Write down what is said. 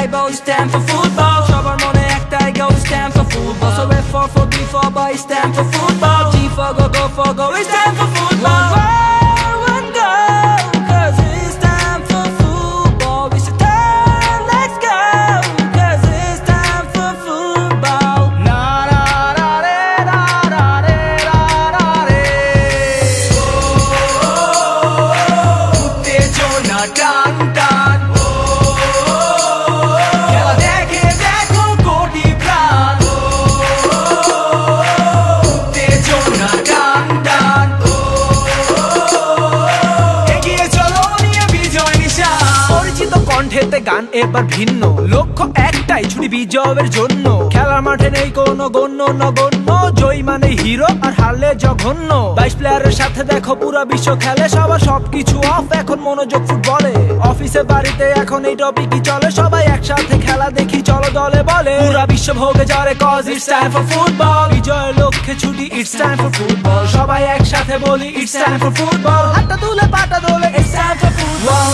একটাই বল, stand for football. সবার মনে একটাই goal, stand for football. So F for B for boy, stand for football. G for go, we stand for football. One goal, 'cause it's time for football. We should turn, let's go, 'cause it's time for football. Na na na re na na re na na re. উত্তেজনা টান টান, খেলা দেখে দেখো কোটি প্রাণ। উত্তেজনা টান টান, এগিয়ে চলো নিয়ে বিজয় নিশান। পরিচিত কণ্ঠেতে গান এবার ভিন্ন, লক্ষ্য একটাই ছুটি বিজয়ের জন্য। খেলার মাঠে নেই কোনো গণ্য নগণ্য, জয়ী মানে হিরো আর হারলে জঘন্য। 22 প্লেয়ারের সাথে দেখো পুরো বিশ্ব খেলে, সবার সবকিছু অফ, এখন মনোযোগ ফুটবলে। অফিসে বাড়িতে এখন এই টপিকই চলে, সবাই একসাথে খেলা দেখি চলো দলে বলে। পুরো বিশ্ব ভোগে জরে, 'cause it's time for football. বিজয়ের লক্ষ্যে ছুটি, it's time for football. সবাই একসাথে বলি it's time for football. হাতটা তুলে পাটা দোলে, it's time for football.